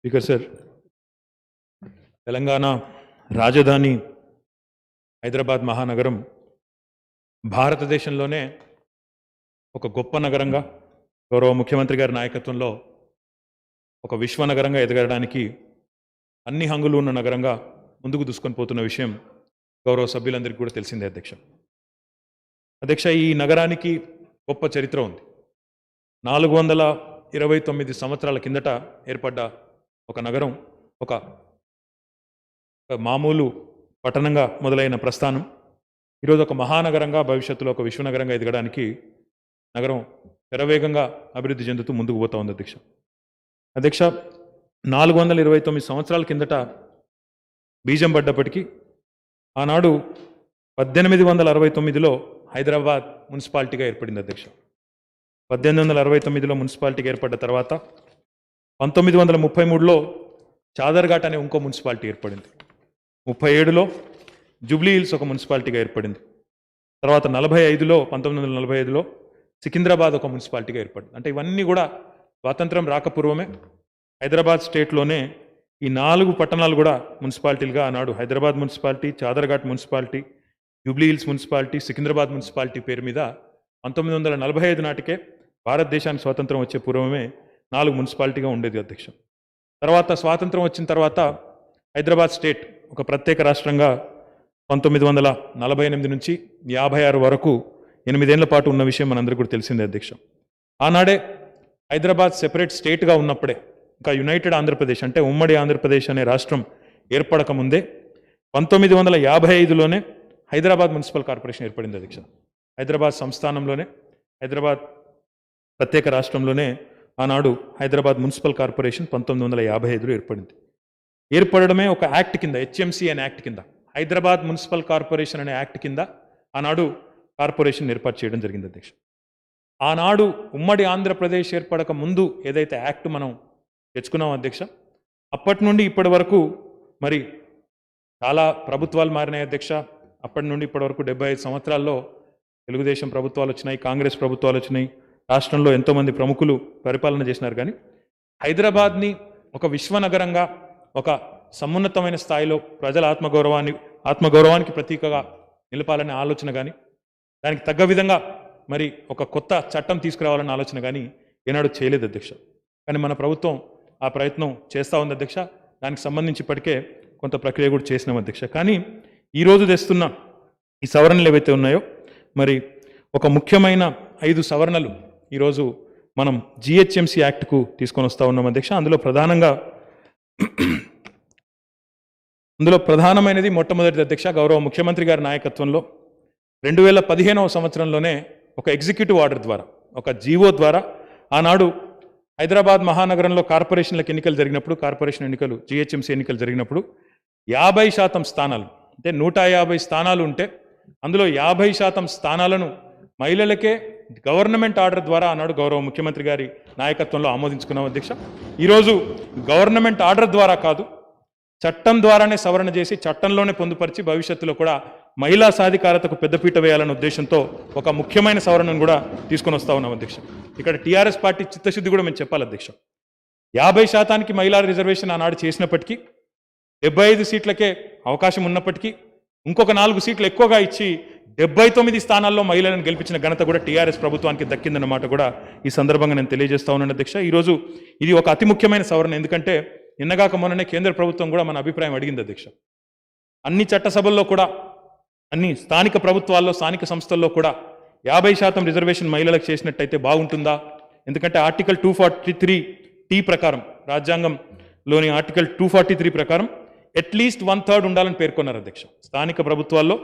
Speaker sir, Telangana రాజధాని హైదరాబాద్ మహానగరం భారతదేశంలోనే ఒక గొప్ప నగరంగా గౌరవ ముఖ్యమంత్రి గారి నాయకత్వంలో ఒక విశ్వనగరంగా ఎదగడానికి అన్ని హంగులు ఉన్న నగరంగా ముందుకు దూసుకొని పోతున్న విషయం గౌరవ సభ్యులందరికీ కూడా తెలిసిందే. అధ్యక్ష, ఈ నగరానికి గొప్ప చరిత్ర ఉంది. 429 సంవత్సరాల కిందట ఏర్పడ్డ ఒక నగరం, ఒక మామూలు పట్టణంగా మొదలైన ప్రస్థానం ఈరోజు ఒక మహానగరంగా, భవిష్యత్తులో ఒక విశ్వనగరంగా ఎదగడానికి నగరం శరవేగంగా అభివృద్ధి చెందుతూ ముందుకు పోతా ఉంది. అధ్యక్ష 429 సంవత్సరాల కిందట బీజం పడ్డప్పటికీ ఆనాడు 1869లో హైదరాబాద్ మున్సిపాలిటీగా ఏర్పడింది. అధ్యక్ష 1869లో మున్సిపాలిటీగా ఏర్పడ్డ తర్వాత 1933లో చాదర్ఘాట్ అనే ఇంకో మున్సిపాలిటీ ఏర్పడింది. 37లో జూబ్లీ హిల్స్ ఒక మున్సిపాలిటీగా ఏర్పడింది. తర్వాత 1945లో సికింద్రాబాద్ ఒక మున్సిపాలిటీగా ఏర్పడింది. అంటే ఇవన్నీ కూడా స్వాతంత్రం రాకపూర్వమే హైదరాబాద్ స్టేట్లోనే ఈ 4 పట్టణాలు కూడా మున్సిపాలిటీలుగా ఆనాడు Hyderabad municipality, Chaderghat municipality, Jubilee Hills municipality, Secunderabad municipality పేరు మీద 1945 నాటికే భారతదేశానికి స్వాతంత్రం వచ్చే పూర్వమే 4 మున్సిపాలిటీగా ఉండేది. అధ్యక్ష తర్వాత స్వాతంత్రం వచ్చిన తర్వాత హైదరాబాద్ స్టేట్ ఒక ప్రత్యేక రాష్ట్రంగా 1948 నుంచి 56 వరకు 8 ఏళ్ల పాటు ఉన్న విషయం మనందరికీ కూడా తెలిసిందే. అధ్యక్ష ఆనాడే హైదరాబాద్ సెపరేట్ స్టేట్గా ఉన్నప్పుడే, ఇంకా యునైటెడ్ ఆంధ్రప్రదేశ్ అంటే ఉమ్మడి ఆంధ్రప్రదేశ్ అనే రాష్ట్రం ఏర్పడక ముందే 1955లోనే హైదరాబాద్ మున్సిపల్ కార్పొరేషన్ ఏర్పడింది. అధ్యక్ష హైదరాబాద్ సంస్థానంలోనే, హైదరాబాద్ ప్రత్యేక రాష్ట్రంలోనే ఆనాడు హైదరాబాద్ మున్సిపల్ కార్పొరేషన్ 1955లో ఏర్పడింది. ఏర్పడమే ఒక యాక్ట్ కింద, హెచ్ఎంసీ అనే యాక్ట్ కింద, హైదరాబాద్ మున్సిపల్ కార్పొరేషన్ అనే యాక్ట్ కింద ఆనాడు కార్పొరేషన్ ఏర్పాటు చేయడం జరిగింది. అధ్యక్ష ఆనాడు ఉమ్మడి ఆంధ్రప్రదేశ్ ఏర్పడక ముందు ఏదైతే యాక్ట్ మనం తెచ్చుకున్నాం అధ్యక్ష, అప్పటి నుండి ఇప్పటి వరకు మరి చాలా ప్రభుత్వాలు మారినాయి. అధ్యక్ష అప్పటి నుండి ఇప్పటి వరకు 75 సంవత్సరాల్లో తెలుగుదేశం ప్రభుత్వాలు వచ్చినాయి, కాంగ్రెస్ ప్రభుత్వాలు వచ్చినాయి, రాష్ట్రంలో ఎంతోమంది ప్రముఖులు పరిపాలన చేసినారు. కానీ హైదరాబాద్ని ఒక విశ్వనగరంగా, ఒక సమున్నతమైన స్థాయిలో ప్రజల ఆత్మగౌరవానికి ప్రతీకగా నిలపాలనే ఆలోచన కానీ, దానికి తగ్గ విధంగా మరి ఒక కొత్త చట్టం తీసుకురావాలనే ఆలోచన కానీ ఏనాడు చేయలేదు. అధ్యక్ష కానీ మన ప్రభుత్వం ఆ ప్రయత్నం చేస్తూ ఉంది. అధ్యక్ష దానికి సంబంధించి ఇప్పటికే కొంత ప్రక్రియ కూడా చేసినాం. అధ్యక్ష కానీ ఈరోజు తెస్తున్న ఈ సవరణలు ఏవైతే ఉన్నాయో, మరి ఒక ముఖ్యమైన 5 సవరణలు ఈరోజు మనం జిహెచ్ఎంసీ యాక్ట్కు తీసుకొని వస్తూ ఉన్నాం. అధ్యక్ష అందులో ప్రధానమైనది మొట్టమొదటిది అధ్యక్ష, గౌరవ ముఖ్యమంత్రి గారి నాయకత్వంలో 2015వ సంవత్సరంలోనే ఒక ఎగ్జిక్యూటివ్ ఆర్డర్ ద్వారా, ఒక జీవో ద్వారా ఆనాడు హైదరాబాద్ మహానగరంలో కార్పొరేషన్లకు ఎన్నికలు జరిగినప్పుడు, కార్పొరేషన్ ఎన్నికలు జిహెచ్ఎంసీ ఎన్నికలు జరిగినప్పుడు 50% స్థానాలు, అంటే 150 స్థానాలు ఉంటే అందులో 50% స్థానాలను మహిళలకే గవర్నమెంట్ ఆర్డర్ ద్వారా ఆనాడు గౌరవ ముఖ్యమంత్రి గారి నాయకత్వంలో ఆమోదించుకున్నాం. అధ్యక్ష ఈరోజు గవర్నమెంట్ ఆర్డర్ ద్వారా కాదు, చట్టం ద్వారానే సవరణ చేసి చట్టంలోనే పొందుపరిచి భవిష్యత్తులో కూడా మహిళా సాధికారతకు పెద్దపీట వేయాలనే ఉద్దేశంతో ఒక ముఖ్యమైన సవరణను కూడా తీసుకొని వస్తూ ఉన్నాం. అధ్యక్ష ఇక్కడ టీఆర్ఎస్ పార్టీ చిత్తశుద్ధి కూడా మేము చెప్పాలి. అధ్యక్ష 50% మహిళా రిజర్వేషన్ ఆనాడు చేసినప్పటికీ, 75 సీట్లకే అవకాశం ఉన్నప్పటికీ ఇంకొక 4 సీట్లు ఎక్కువగా ఇచ్చి 79 స్థానాల్లో మహిళలను గెలిపించిన ఘనత కూడా టీఆర్ఎస్ ప్రభుత్వానికి దక్కిందన్నమాట కూడా ఈ సందర్భంగా నేను తెలియజేస్తా ఉన్నాను. అధ్యక్ష ఈరోజు ఇది ఒక అతి ముఖ్యమైన సవరణ. ఎందుకంటే నిన్నగాక మొన్ననే కేంద్ర ప్రభుత్వం కూడా మన అభిప్రాయం అడిగింది. అధ్యక్ష అన్ని చట్టసభల్లో కూడా, అన్ని స్థానిక ప్రభుత్వాల్లో, స్థానిక సంస్థల్లో కూడా 50% రిజర్వేషన్ మహిళలకు చేసినట్టయితే బాగుంటుందా? ఎందుకంటే ఆర్టికల్ 243T ప్రకారం, రాజ్యాంగంలోని ఆర్టికల్ 243 ప్రకారం అట్లీస్ట్ 1/3 ఉండాలని పేర్కొన్నారు. అధ్యక్ష స్థానిక ప్రభుత్వాల్లో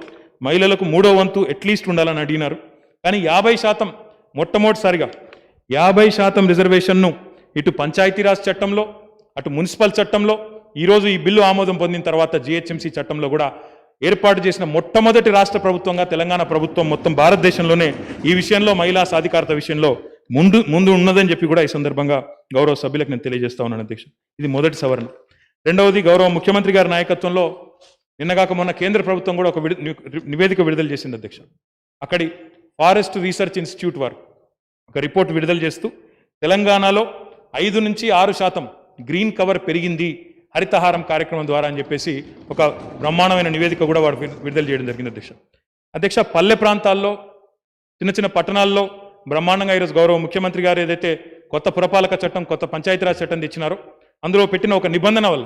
మహిళలకు 3వ వంతు అట్లీస్ట్ ఉండాలని అడిగినారు. కానీ 50% మొట్టమొదటిసారిగా 50% రిజర్వేషన్ను ఇటు పంచాయతీరాజ్ చట్టంలో, అటు మున్సిపల్ చట్టంలో, ఈరోజు ఈ బిల్లు ఆమోదం పొందిన తర్వాత జిహెచ్ఎంసీ చట్టంలో కూడా ఏర్పాటు చేసిన మొట్టమొదటి రాష్ట్ర ప్రభుత్వంగా తెలంగాణ ప్రభుత్వం మొత్తం భారతదేశంలోనే ఈ విషయంలో, మహిళా సాధికారత విషయంలో ముందు ఉన్నదని చెప్పి కూడా ఈ సందర్భంగా గౌరవ సభ్యులకు నేను తెలియజేస్తా ఉన్నాను. అధ్యక్ష ఇది మొదటి సవరణ. రెండవది, గౌరవ ముఖ్యమంత్రి గారి నాయకత్వంలో నిన్నగాక మొన్న కేంద్ర ప్రభుత్వం కూడా ఒక నివేదిక విడుదల చేసింది. అధ్యక్ష అక్కడి ఫారెస్ట్ రీసెర్చ్ ఇన్స్టిట్యూట్ వారు ఒక రిపోర్ట్ విడుదల చేస్తూ తెలంగాణలో 5 నుంచి 6% గ్రీన్ కవర్ పెరిగింది హరితహారం కార్యక్రమం ద్వారా అని చెప్పేసి ఒక బ్రహ్మాండమైన నివేదిక కూడా వాడు విడుదల చేయడం జరిగింది అధ్యక్ష పల్లె ప్రాంతాల్లో చిన్న చిన్న పట్టణాల్లో బ్రహ్మాండంగా ఈరోజు గౌరవ ముఖ్యమంత్రి గారు ఏదైతే కొత్త పురపాలక చట్టం కొత్త పంచాయతీరాజ్ చట్టం తెచ్చినారో అందులో పెట్టిన ఒక నిబంధన వల్ల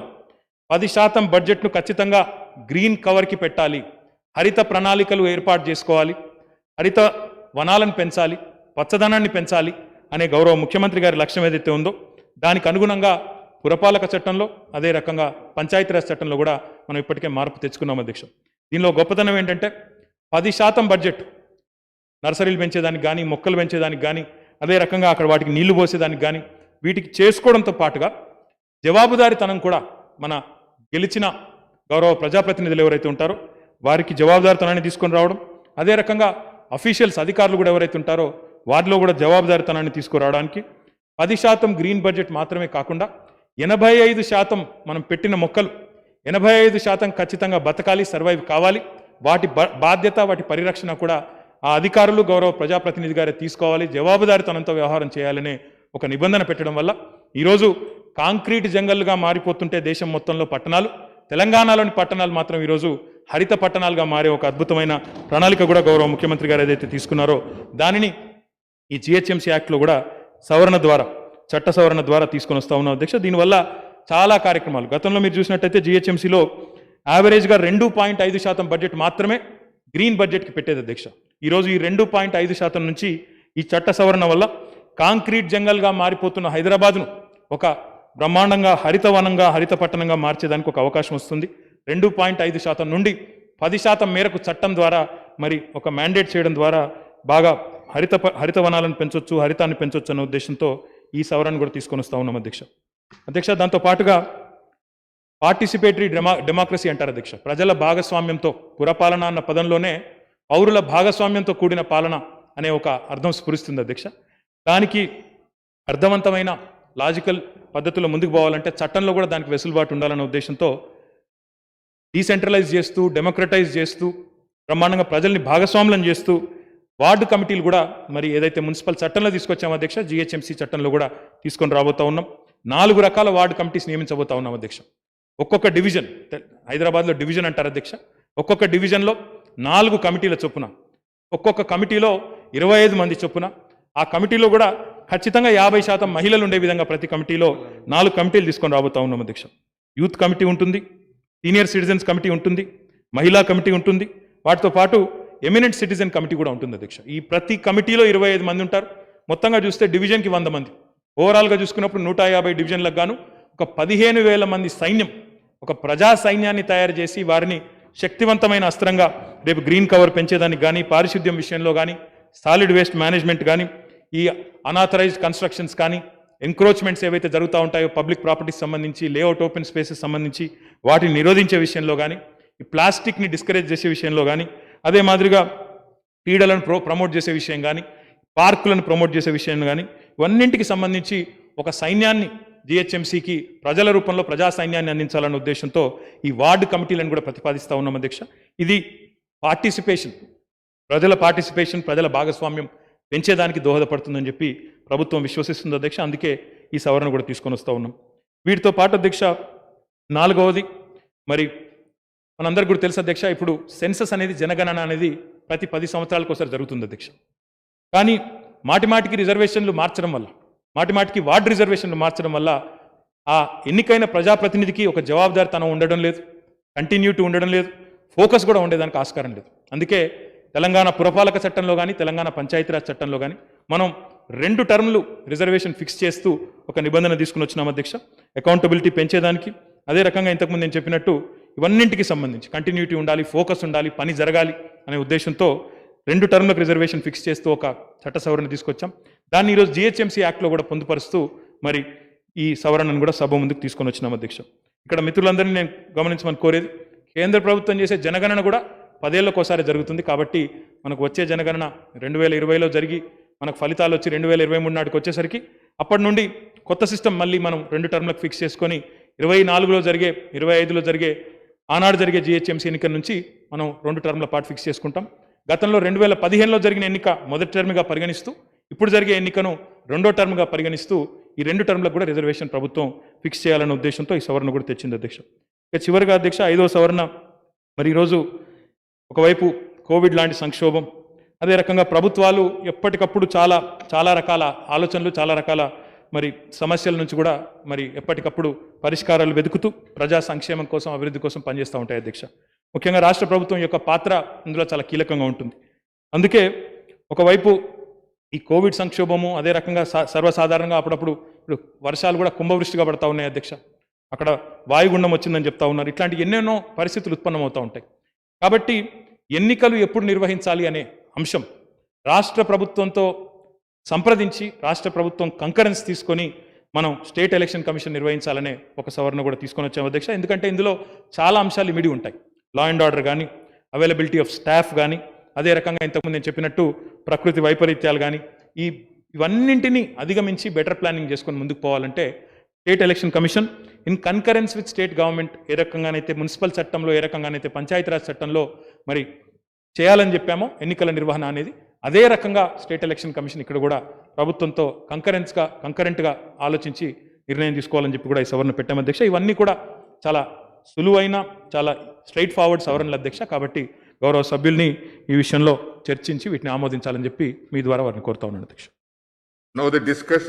10% బడ్జెట్ను ఖచ్చితంగా గ్రీన్ కవర్కి పెట్టాలి, హరిత ప్రణాళికలు ఏర్పాటు చేసుకోవాలి, హరిత వనాలను పెంచాలి, పచ్చదనాన్ని పెంచాలి అనే గౌరవ ముఖ్యమంత్రి గారి లక్ష్యం ఏదైతే ఉందో దానికి అనుగుణంగా పురపాలక చట్టంలో అదే రకంగా పంచాయతీరాజ్ చట్టంలో కూడా మనం ఇప్పటికే మార్పు తెచ్చుకున్నాం అధ్యక్ష. దీనిలో గొప్పతనం ఏంటంటే 10% బడ్జెట్ నర్సరీలు పెంచేదానికి కానీ మొక్కలు పెంచేదానికి కానీ అదే రకంగా అక్కడ వాటికి నీళ్లు పోసేదానికి కానీ వీటికి చేసుకోవడంతో పాటుగా జవాబుదారీతనం కూడా మన గెలిచిన గౌరవ ప్రజాప్రతినిధులు ఎవరైతే ఉంటారో వారికి జవాబుదారీతనాన్ని తీసుకొని రావడం, అదే రకంగా అఫీషియల్స్ అధికారులు కూడా ఎవరైతే ఉంటారో వారిలో కూడా జవాబుదారీతనాన్ని తీసుకురావడానికి 10% గ్రీన్ బడ్జెట్ మాత్రమే కాకుండా 85% మనం పెట్టిన మొక్కలు 85% ఖచ్చితంగా బతకాలి, సర్వైవ్ కావాలి, వాటి బాధ్యత వాటి పరిరక్షణ కూడా ఆ అధికారులు గౌరవ ప్రజాప్రతినిధి గారే తీసుకోవాలి, జవాబుదారీతనంతో వ్యవహారం చేయాలనే ఒక నిబంధన పెట్టడం వల్ల ఈరోజు కాంక్రీట్ జంగల్గా మారిపోతుంటే దేశం మొత్తంలో పట్టణాలు, తెలంగాణలోని పట్టణాలు మాత్రం ఈరోజు హరిత పట్టణాలుగా మారే ఒక అద్భుతమైన ప్రణాళిక కూడా గౌరవ ముఖ్యమంత్రి గారు ఏదైతే తీసుకున్నారో దానిని ఈ జిహెచ్ఎంసీ యాక్ట్లో కూడా సవరణ ద్వారా చట్ట సవరణ ద్వారా తీసుకొని వస్తూ ఉన్నాం అధ్యక్ష. దీనివల్ల చాలా కార్యక్రమాలు గతంలో మీరు చూసినట్టయితే జిహెచ్ఎంసీలో యావరేజ్గా 2.5% బడ్జెట్ మాత్రమే గ్రీన్ బడ్జెట్కి పెట్టేది అధ్యక్ష. ఈరోజు ఈ 2.5% నుంచి ఈ చట్ట సవరణ వల్ల కాంక్రీట్ జంగల్గా మారిపోతున్న హైదరాబాద్ను ఒక బ్రహ్మాండంగా హరితవనంగా హరిత పట్టణంగా మార్చేదానికి ఒక అవకాశం వస్తుంది. 2.5% నుండి 10% మేరకు చట్టం ద్వారా మరి ఒక మ్యాండేట్ చేయడం ద్వారా బాగా హరిత వనాలను పెంచొచ్చు, హరితాన్ని పెంచొచ్చు అనే ఉద్దేశంతో ఈ సవరణ కూడా తీసుకొని వస్తూ ఉన్నాం అధ్యక్ష. దాంతో పాటుగా పార్టిసిపేటరీ డెమోక్రసీ అంటారు అధ్యక్ష. ప్రజల భాగస్వామ్యంతో పురపాలన అన్న పదంలోనే పౌరుల భాగస్వామ్యంతో కూడిన పాలన అనే ఒక అర్థం స్ఫురిస్తుంది అధ్యక్ష. దానికి అర్థవంతమైన లాజికల్ పద్ధతిలో ముందుకు పోవాలంటే చట్టంలో కూడా దానికి వెసులుబాటు ఉండాలనే ఉద్దేశంతో డీసెంట్రలైజ్ చేస్తూ డెమోక్రటైజ్ చేస్తూ బ్రహ్మాండంగా ప్రజల్ని భాగస్వాములను చేస్తూ వార్డు కమిటీలు కూడా మరి ఏదైతే మున్సిపల్ చట్టంలో తీసుకొచ్చామో అధ్యక్ష జిహెచ్ఎంసీ చట్టంలో కూడా తీసుకొని రాబోతూ ఉన్నాం. 4 రకాల వార్డు కమిటీస్ నియమించబోతా ఉన్నాం అధ్యక్ష. ఒక్కొక్క డివిజన్, హైదరాబాద్లో డివిజన్ అంటారు అధ్యక్ష, ఒక్కొక్క డివిజన్లో 4 కమిటీల చొప్పున, ఒక్కొక్క కమిటీలో 25 మంది చొప్పున, ఆ కమిటీలో కూడా ఖచ్చితంగా 50% మహిళలు ఉండే విధంగా ప్రతి కమిటీలో 4 కమిటీలు తీసుకొని రాబోతా ఉన్నాం అధ్యక్ష. యూత్ కమిటీ ఉంటుంది, సీనియర్ సిటిజన్స్ కమిటీ ఉంటుంది, మహిళా కమిటీ ఉంటుంది, వాటితో పాటు ఎమినెంట్ సిటిజన్ కమిటీ కూడా ఉంటుంది అధ్యక్ష. ఈ ప్రతి కమిటీలో 25 మంది ఉంటారు. మొత్తంగా చూస్తే డివిజన్కి 100 మంది, ఓవరాల్గా చూసుకున్నప్పుడు 150 డివిజన్లకు గాను ఒక 15,000 మంది సైన్యం, ఒక ప్రజా సైన్యాన్ని తయారు చేసి వారిని శక్తివంతమైన అస్త్రంగా రేపు గ్రీన్ కవర్ పెంచేదానికి కానీ, పారిశుద్ధ్యం విషయంలో కానీ, సాలిడ్ వేస్ట్ మేనేజ్మెంట్ కానీ, ఈ అనాథరైజ్డ్ కన్స్ట్రక్షన్స్ కానీ, ఎంక్రోచ్మెంట్స్ ఏవైతే జరుగుతూ ఉంటాయో పబ్లిక్ ప్రాపర్టీస్ సంబంధించి, లేఅవుట్ ఓపెన్ స్పేసెస్ సంబంధించి వాటిని నిరోధించే విషయంలో కానీ, ఈ ప్లాస్టిక్ని డిస్కరేజ్ చేసే విషయంలో కానీ, అదే మాదిరిగా క్రీడలను ప్రమోట్ చేసే విషయం కానీ, పార్కులను ప్రమోట్ చేసే విషయం కానీ, ఇవన్నింటికి సంబంధించి ఒక సైన్యాన్ని జిహెచ్ఎంసీకి ప్రజల రూపంలో ప్రజా సైన్యాన్ని అందించాలన్న ఉద్దేశంతో ఈ వార్డు కమిటీలను కూడా ప్రతిపాదిస్తూ ఉన్నాం అధ్యక్ష. ఇది పార్టిసిపేషన్, ప్రజల పార్టిసిపేషన్, ప్రజల భాగస్వామ్యం పెంచేదానికి దోహదపడుతుందని చెప్పి ప్రభుత్వం విశ్వసిస్తుంది అధ్యక్ష. అందుకే ఈ సవరణ కూడా తీసుకొని వస్తూ ఉన్నాం. వీటితో పాటు అధ్యక్ష 4వది మరి మనందరికీ కూడా తెలుసు అధ్యక్ష, ఇప్పుడు సెన్సస్ అనేది జనగణన అనేది ప్రతి 10 సంవత్సరాలకు ఒకసారి జరుగుతుంది అధ్యక్ష. కానీ మాటిమాటికి రిజర్వేషన్లు మార్చడం వల్ల, మాటిమాటికి వార్డు రిజర్వేషన్లు మార్చడం వల్ల ఆ ఎన్నికైన ప్రజాప్రతినిధికి ఒక జవాబుదారితనం ఉండడం లేదు, కంటిన్యూటీ ఉండడం లేదు, ఫోకస్ కూడా ఉండేదానికి ఆస్కారం లేదు. అందుకే తెలంగాణ పురపాలక చట్టంలో కానీ, తెలంగాణ పంచాయతీరాజ్ చట్టంలో కానీ మనం 2 టర్మ్లు రిజర్వేషన్ ఫిక్స్ చేస్తూ ఒక నిబంధన తీసుకుని వచ్చినాం అధ్యక్ష. అకౌంటబిలిటీ పెంచేదానికి, అదే రకంగా ఇంతకుముందు నేను చెప్పినట్టు ఇవన్నింటికి సంబంధించి కంటిన్యూటీ ఉండాలి, ఫోకస్ ఉండాలి, పని జరగాలి అనే ఉద్దేశంతో 2 టర్మ్లకు రిజర్వేషన్ ఫిక్స్ చేస్తూ ఒక చట్ట సవరణ తీసుకొచ్చాం. దాన్ని ఈరోజు జిహెచ్ఎంసీ యాక్ట్లో కూడా పొందుపరుస్తూ మరి ఈ సవరణను కూడా సభ ముందుకు తీసుకొని వచ్చినాం అధ్యక్ష. ఇక్కడ మిత్రులందరినీ నేను గమనించమని కోరేది, కేంద్ర ప్రభుత్వం చేసే జనగణన కూడా 10 ఏళ్లకోసారి జరుగుతుంది. కాబట్టి మనకు వచ్చే జనగణన 2020లో జరిగి మనకు ఫలితాలు వచ్చి 2023 నాటికి వచ్చేసరికి అప్పటి నుండి కొత్త సిస్టమ్ మళ్ళీ మనం 2 టర్మ్లకు ఫిక్స్ చేసుకొని 24లో జరిగే, 25లో జరిగే, ఆనాడు జరిగే జిహెచ్ఎంసీ ఎన్నికల నుంచి మనం 2 టర్మ్ల పాటు ఫిక్స్ చేసుకుంటాం. గతంలో 2015లో జరిగిన ఎన్నిక మొదటి టర్మ్గా పరిగణిస్తూ, ఇప్పుడు జరిగే ఎన్నికను 2వ టర్మ్గా పరిగణిస్తూ ఈ 2 టర్మ్లకు కూడా రిజర్వేషన్ ప్రభుత్వం ఫిక్స్ చేయాలనే ఉద్దేశంతో ఈ సవరణ కూడా తెచ్చింది అధ్యక్ష. ఇక చివరిగా అధ్యక్ష 5వ సవరణ, మరి ఈరోజు ఒకవైపు కోవిడ్ లాంటి సంక్షోభం, అదే రకంగా ప్రభుత్వాలు ఎప్పటికప్పుడు చాలా రకాల ఆలోచనలు, చాలా రకాల మరి సమస్యల నుంచి కూడా మరి ఎప్పటికప్పుడు పరిష్కారాలు వెతుకుతూ ప్రజా సంక్షేమం కోసం, అభివృద్ధి కోసం పనిచేస్తూ ఉంటాయి అధ్యక్ష. ముఖ్యంగా రాష్ట్ర ప్రభుత్వం యొక్క పాత్ర ఇందులో చాలా కీలకంగా ఉంటుంది. అందుకే ఒకవైపు ఈ కోవిడ్ సంక్షోభము, అదే రకంగా సర్వసాధారణంగా అప్పుడప్పుడు ఇప్పుడు వర్షాలు కూడా కుంభవృష్టిగా పడతా ఉన్నాయి అధ్యక్ష. అక్కడ వాయుగుండం వచ్చిందని చెప్తా ఉన్నారు. ఇట్లాంటి ఎన్నెన్నో పరిస్థితులు ఉత్పన్నమవుతూ ఉంటాయి. కాబట్టి ఎన్నికలు ఎప్పుడు నిర్వహించాలి అనే అంశం రాష్ట్ర ప్రభుత్వంతో సంప్రదించి రాష్ట్ర ప్రభుత్వం కంకరెన్స్ తీసుకొని మనం స్టేట్ ఎలక్షన్ కమిషన్ నిర్వహించాలనే ఒక సవరణ కూడా తీసుకొని వచ్చాము అధ్యక్ష. ఎందుకంటే ఇందులో చాలా అంశాలు ఇమిడి ఉంటాయి. లా అండ్ ఆర్డర్ కానీ, అవైలబిలిటీ ఆఫ్ స్టాఫ్ కానీ, అదే రకంగా ఇంతకుముందు నేను చెప్పినట్టు ప్రకృతి వైపరీత్యాలు కానీ, ఇవన్నింటినీ అధిగమించి బెటర్ ప్లానింగ్ చేసుకొని ముందుకు పోవాలంటే state election commission in concurrence with state government ఏ రకంగానైతే మున్సిపల్ చట్టంలో, ఏ రకంగానైతే పంచాయతీరాజ్ చట్టంలో మరి చేయాలని చెప్పామో ఎన్నికల నిర్వహణ అనేది, అదే రకంగా స్టేట్ ఎలక్షన్ కమిషన్ ఇక్కడ కూడా ప్రభుత్వంతో కంకరెంట్గా ఆలోచించి నిర్ణయం తీసుకోవాలని చెప్పి కూడా ఈ సవరణ పెట్టాము అధ్యక్ష. ఇవన్నీ కూడా చాలా సులువైన, చాలా స్ట్రైట్ ఫార్వర్డ్ సవరణలు అధ్యక్ష. కాబట్టి గౌరవ సభ్యుల్ని ఈ విషయంలో చర్చించి వీటిని ఆమోదించాలని చెప్పి మీ ద్వారా వారిని కోరుతా ఉన్నాను అధ్యక్ష. Now the discussion